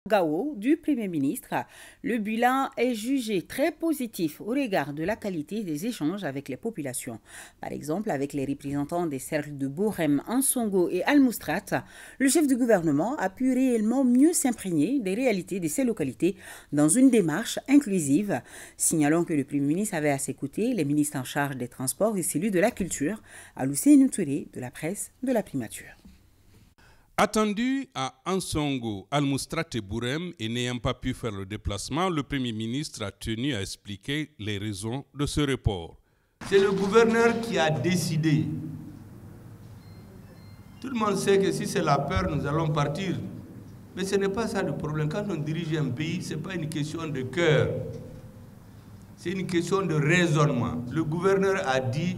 Gao du Premier ministre. Le bilan est jugé très positif au regard de la qualité des échanges avec les populations. Par exemple, avec les représentants des cercles de Borem, Ansongo et Al-Moustrat, le chef du gouvernement a pu réellement mieux s'imprégner des réalités de ces localités dans une démarche inclusive. Signalons que le Premier ministre avait à ses côtés les ministres en charge des transports et celui de la culture, Alousseinou Touré de la presse de la primature. Attendu à Ansongo, Al-Moustrat et Borem et n'ayant pas pu faire le déplacement, le Premier ministre a tenu à expliquer les raisons de ce report. C'est le gouverneur qui a décidé. Tout le monde sait que si c'est la peur, nous allons partir. Mais ce n'est pas ça le problème. Quand on dirige un pays, ce n'est pas une question de cœur. C'est une question de raisonnement. Le gouverneur a dit,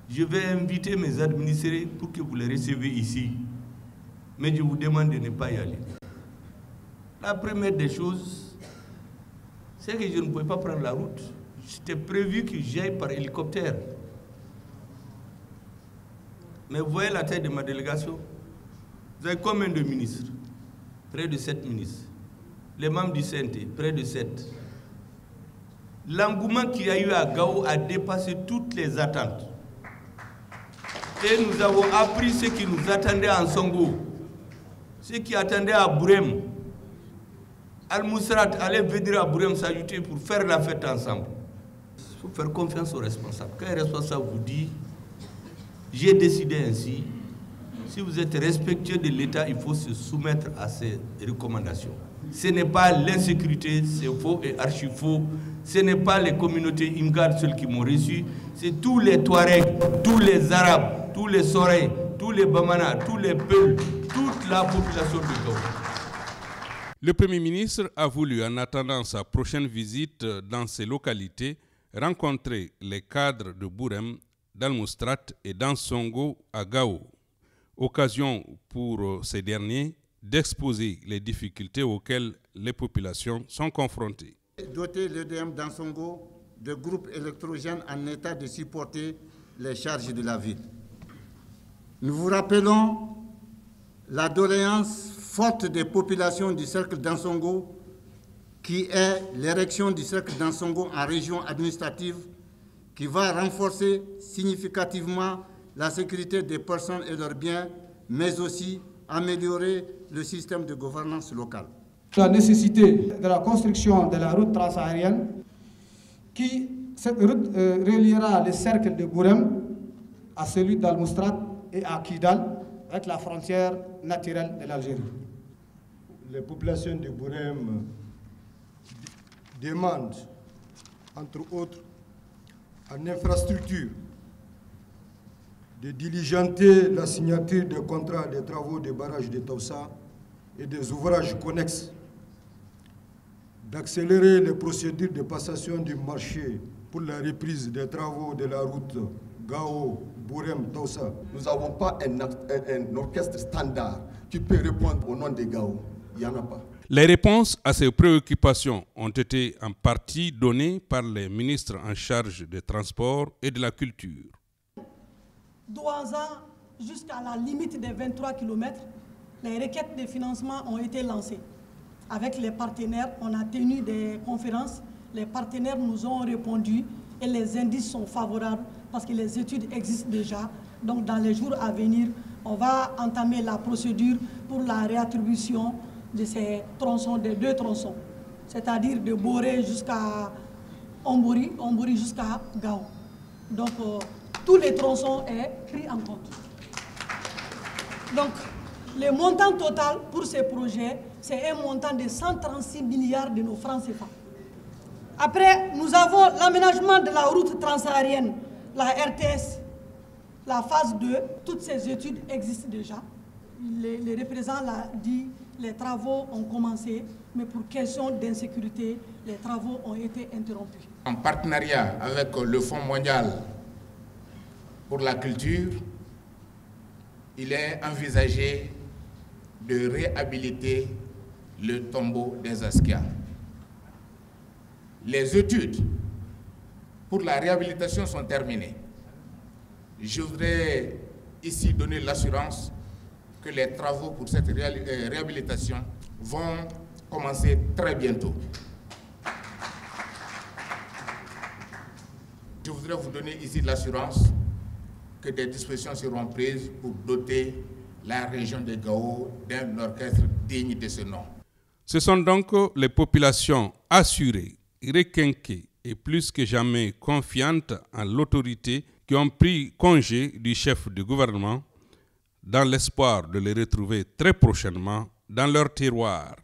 je vais inviter mes administrés pour que vous les receviez ici. Mais je vous demande de ne pas y aller. La première des choses, c'est que je ne pouvais pas prendre la route. C'était prévu que j'aille par hélicoptère. Mais vous voyez la taille de ma délégation. Vous avez combien de ministres? Près de 7 ministres. Les membres du CNT, près de 7. L'engouement qu'il y a eu à Gao a dépassé toutes les attentes. Et nous avons appris ce qui nous attendait en Songo. Ceux qui attendaient à Borem, Al-Moustrat allait venir à Borem s'ajouter pour faire la fête ensemble. Il faut faire confiance aux responsables. Quand un responsable vous dit « j'ai décidé ainsi », si vous êtes respectueux de l'État, il faut se soumettre à ces recommandations. Ce n'est pas l'insécurité, c'est faux et archi-faux. Ce n'est pas les communautés Imgad seules qui m'ont reçu, c'est tous les Touaregs, tous les Arabes, tous les Sorey, tous les Bamana, tous les Peuls, toute la population de Gao. Le Premier ministre a voulu, en attendant sa prochaine visite dans ces localités, rencontrer les cadres de Borem, d'Al-Moustrat et d'Ansongo à Gao. Occasion pour ces derniers d'exposer les difficultés auxquelles les populations sont confrontées. Doter l'EDM d'Ansongo de groupes électrogènes en état de supporter les charges de la ville. Nous vous rappelons la doléance forte des populations du cercle d'Ansongo, qui est l'érection du cercle d'Ansongo en région administrative, qui va renforcer significativement la sécurité des personnes et leurs biens, mais aussi améliorer le système de gouvernance locale. La nécessité de la construction de la route transsaharienne, cette route reliera le cercle de Borem à celui d'Al-Moustrat et à Kidal, avec la frontière naturelle de l'Algérie. Les populations de Borem demandent, entre autres, en infrastructure, de diligenter la signature des contrats des travaux des barrages de Tausa et des ouvrages connexes, d'accélérer les procédures de passation du marché pour la reprise des travaux de la route Gao-Borem-Tausa. Nous n'avons pas un orchestre standard qui peut répondre au nom de Gao. Il n'y en a pas. Les réponses à ces préoccupations ont été en partie données par les ministres en charge des transports et de la culture. Douaza, jusqu'à la limite des 23 km, les requêtes de financement ont été lancées. Avec les partenaires, on a tenu des conférences. Les partenaires nous ont répondu et les indices sont favorables parce que les études existent déjà. Donc dans les jours à venir, on va entamer la procédure pour la réattribution de ces tronçons, des 2 tronçons, c'est-à-dire de Boré jusqu'à Ombori jusqu'à Gao. Donc tous les tronçons sont pris en compte. Donc le montant total pour ces projets, c'est un montant de 136 milliards de nos francs CFA. Après, nous avons l'aménagement de la route transsaharienne, la RTS, la phase 2, toutes ces études existent déjà. Les représentants l'ont dit, les travaux ont commencé, mais pour question d'insécurité, les travaux ont été interrompus. En partenariat avec le Fonds mondial pour la culture, il est envisagé de réhabiliter le tombeau des Askia. Les études pour la réhabilitation sont terminées. Je voudrais ici donner l'assurance que les travaux pour cette réhabilitation vont commencer très bientôt. Je voudrais vous donner ici l'assurance que des dispositions seront prises pour doter la région de Gao d'un orchestre digne de ce nom. Ce sont donc les populations assurées, requinquées et plus que jamais confiantes en l'autorité qui ont pris congé du chef du gouvernement dans l'espoir de les retrouver très prochainement dans leur terroir.